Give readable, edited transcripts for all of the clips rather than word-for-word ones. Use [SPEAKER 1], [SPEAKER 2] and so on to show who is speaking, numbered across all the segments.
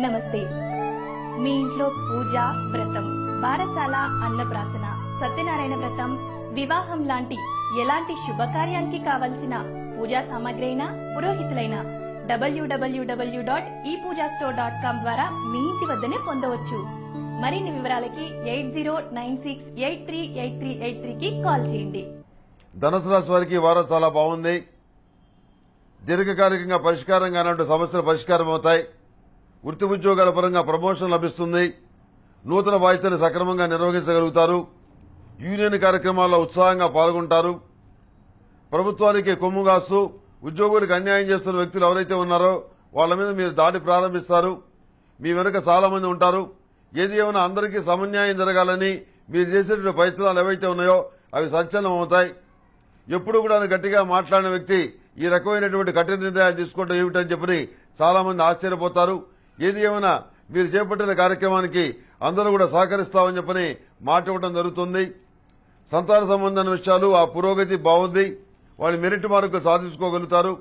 [SPEAKER 1] నమస్తే. మీ ఇంట్లో పూజ, వ్రతం, బారసాల, అన్నప్రాసన, సత్యనారాయణ వ్రతం, వివాహం లాంటి ఎలాంటి శుభకార్యానికి కావలసిన పూజా సామాగ్రి అయినా, పురోహితులైన www.epoojastore.com ద్వారా మీ ఇంటి వద్దనే పొందవచ్చు. మరిన్ని వివరాలకి 8096838383 కి కాల్ చేయండి.
[SPEAKER 2] ధనుసు రాశి వారికి వారం చాలా బాగుంది. దీర్ఘకాలికంగా పరిష్కారం కానటువంటి సమస్యలు పరిష్కారం అవుతాయి. వృత్తి ఉద్యోగాల పరంగా ప్రమోషన్ లభిస్తుంది. నూతన బాధ్యతలు సక్రమంగా నిర్వహించగలుగుతారు. యూనియన్ కార్యక్రమాల్లో ఉత్సాహంగా పాల్గొంటారు. ప్రభుత్వానికి కొమ్ము కాస్తూ ఉద్యోగులకు అన్యాయం చేస్తున్న వ్యక్తులు ఎవరైతే ఉన్నారో వాళ్ల మీద మీరు దాడి ప్రారంభిస్తారు. మీ వెనుక చాలా మంది ఉంటారు. ఏది ఏమైనా అందరికీ సమన్యాయం జరగాలని మీరు చేసేటువంటి ప్రయత్నాలు ఏవైతే ఉన్నాయో అవి సంచలనం అవుతాయి. ఎప్పుడు కూడా గట్టిగా మాట్లాడిన వ్యక్తి ఈ రకమైనటువంటి కఠిన నిర్ణయాలు తీసుకోవడం ఏమిటని చెప్పని చాలా మంది ఆశ్చర్యపోతారు. ఏది ఏమైనా మీరు చేపట్టిన కార్యక్రమానికి అందరూ కూడా సహకరిస్తామని చెప్పని మాట ఇవ్వడం జరుగుతుంది. సంతాన సంబంధమైన విషయాలు ఆ పురోగతి బాగుంది. వాళ్ళు మెరిట్ మార్కులు సాధించుకోగలుగుతారు.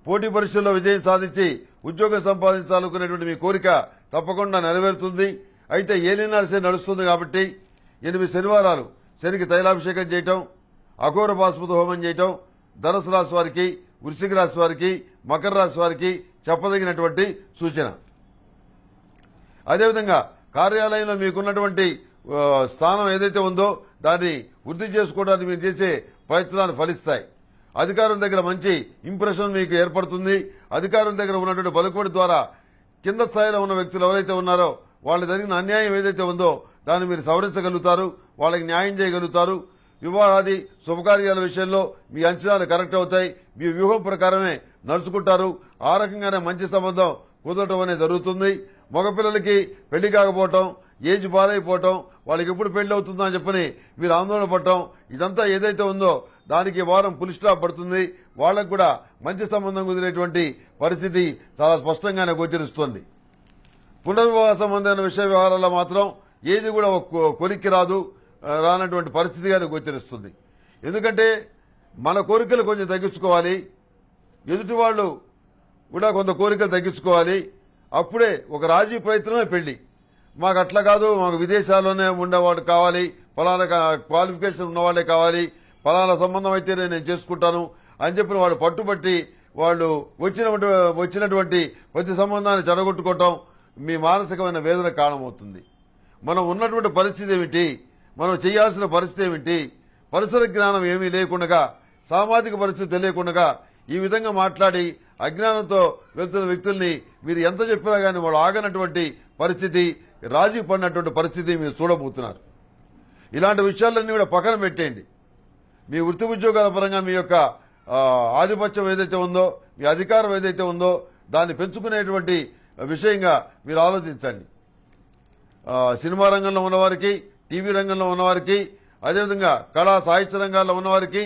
[SPEAKER 2] పోటీ పరీక్షల్లో విజయం సాధించి ఉద్యోగం సంపాదించాలనుకునేటువంటి మీ కోరిక తప్పకుండా నెరవేరుతుంది. అయితే ఏలినాడు నడుస్తుంది కాబట్టి 8 శనివారాలు శనికి తైలాభిషేకం చేయటం, అఘోర పాశుపత హోమం చేయటం ధనుసు రాశి వారికి, వృశ్చిక రాశి వారికి, మకర రాశి వారికి చెప్పదగినటువంటి సూచన. అదేవిధంగా కార్యాలయంలో మీకున్నటువంటి స్థానం ఏదైతే ఉందో దాన్ని వృద్ధి చేసుకోవడానికి మీరు చేసే ప్రయత్నాలు ఫలిస్తాయి. అధికారుల దగ్గర మంచి ఇంప్రెషన్ మీకు ఏర్పడుతుంది. అధికారుల దగ్గర ఉన్నటువంటి పలుకుబడి ద్వారా కింద స్థాయిలో ఉన్న వ్యక్తులు ఎవరైతే ఉన్నారో వాళ్ళకి జరిగిన అన్యాయం ఏదైతే ఉందో దాన్ని మీరు సవరించగలుగుతారు. వాళ్ళకి న్యాయం చేయగలుగుతారు. వివాహాది శుభకార్యాల విషయంలో మీ అంచనాలు కరెక్ట్ అవుతాయి. మీ వ్యూహం ప్రకారమే నడుచుకుంటారు. ఆ రకంగానే మంచి సంబంధం కుదరటం అనేది జరుగుతుంది. మగపిల్లలకి పెళ్లి కాకపోవటం, ఏజ్ బారైపోవటం, వాళ్ళకి ఎప్పుడు పెళ్లి అవుతుందో అని చెప్పని మీరు ఆందోళన పడటం, ఇదంతా ఏదైతే ఉందో దానికి వారం పులి స్టాప్ పడుతుంది. వాళ్ళకు కూడా మంచి సంబంధం కుదిరేటువంటి పరిస్థితి చాలా స్పష్టంగానే గోచరిస్తోంది. పునర్వివాహ సంబంధమైన విషయ వ్యవహారాల్లో మాత్రం ఏది కూడా కొలిక్కి రానటువంటి పరిస్థితిగానే గోచరిస్తుంది. ఎందుకంటే మన కోరికలు కొంచెం తగ్గించుకోవాలి, ఎదుటి వాళ్ళు కూడా కొంత కోరికలు తగ్గించుకోవాలి. అప్పుడే ఒక రాజీ ప్రయత్నమే పెళ్లి. మాకు అట్లా కాదు, మాకు విదేశాల్లోనే ఉండేవాడు కావాలి, ఫలానా క్వాలిఫికేషన్ ఉన్నవాళ్లే కావాలి, ఫలానా సంబంధం అయితేనే నేను చేసుకుంటాను అని చెప్పిన వాడు పట్టుబట్టి వాళ్ళు వచ్చినటువంటి ప్రతి సంబంధాన్ని చెడగొట్టుకోవటం మీ మానసికమైన వేదన కారణమవుతుంది. మనం ఉన్నటువంటి పరిస్థితి ఏమిటి, మనం చేయాల్సిన పరిస్థితి ఏమిటి, పరిసర జ్ఞానం ఏమీ లేకుండా, సామాజిక పరిస్థితి తెలియకుండా ఈ విధంగా మాట్లాడి అజ్ఞానంతో వెళ్తున్న వ్యక్తుల్ని మీరు ఎంత చెప్పినా గానీ వాళ్ళు ఆగనటువంటి పరిస్థితి, రాజీ పడినటువంటి పరిస్థితి మీరు చూడబోతున్నారు. ఇలాంటి విషయాలన్నీ కూడా పక్కన పెట్టేయండి. మీ వృత్తి ఉద్యోగాల పరంగా మీ యొక్క ఆధిపత్యం ఏదైతే ఉందో, మీ అధికారం ఏదైతే ఉందో దాన్ని పెంచుకునేటువంటి విషయంగా మీరు ఆలోచించండి. సినిమా రంగంలో ఉన్నవారికి, టీవీ రంగంలో ఉన్నవారికి, అదేవిధంగా కళా సాహిత్య రంగాల్లో ఉన్నవారికి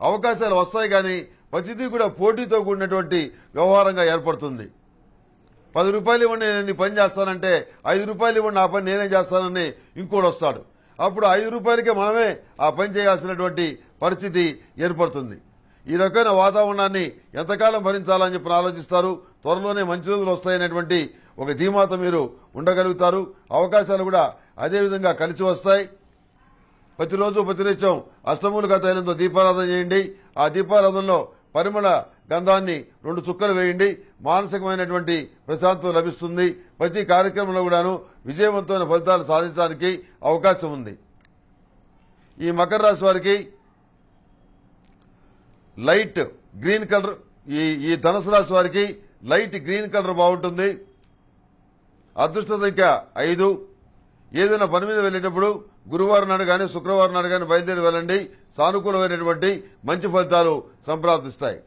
[SPEAKER 2] అవకాశాలు వస్తాయి. కానీ ప్రతిదీ కూడా పోటీతో కూడినటువంటి వ్యవహారంగా ఏర్పడుతుంది. 10 రూపాయలు ఇవ్వండి నేను పని చేస్తానంటే 5 రూపాయలు ఇవ్వండి ఆ పని నేనే చేస్తానని ఇంకోటి వస్తాడు. అప్పుడు 5 రూపాయలకే మనమే ఆ పని చేయాల్సినటువంటి పరిస్థితి ఏర్పడుతుంది. ఈ రకమైన వాతావరణాన్ని ఎంతకాలం భరించాలని చెప్పి ఆలోచిస్తారు. త్వరలోనే మంచి రోజులు వస్తాయనేటువంటి ఒక ధీమాతో మీరు ఉండగలుగుతారు. అవకాశాలు కూడా అదేవిధంగా కలిసి వస్తాయి. ప్రతిరోజు ప్రతినిత్యం అష్టమూలికా తైలంతో దీపారాధన చేయండి. ఆ దీపారాధనలో పరిమళ గంధాన్ని 2 చుక్కలు వేయండి. మానసికమైనటువంటి ప్రశాంతత లభిస్తుంది. ప్రతి కార్యక్రమంలో కూడాను విజయవంతమైన ఫలితాలు సాధించడానికి అవకాశం ఉంది. ఈ మకర రాశి వారికి లైట్ గ్రీన్ కలర్, ఈ ధనుసు రాశి వారికి లైట్ గ్రీన్ కలర్ బాగుంటుంది. అదృష్ట సంఖ్య 5. ఏదైనా పని మీద వెళ్లేటప్పుడు గురువారం నాడు కానీ శుక్రవారం నాడు కానీ బయలుదేరి వెళ్ళండి. సానుకూలమైనటువంటి మంచి ఫలితాలు సంప్రాప్తిస్తాయి.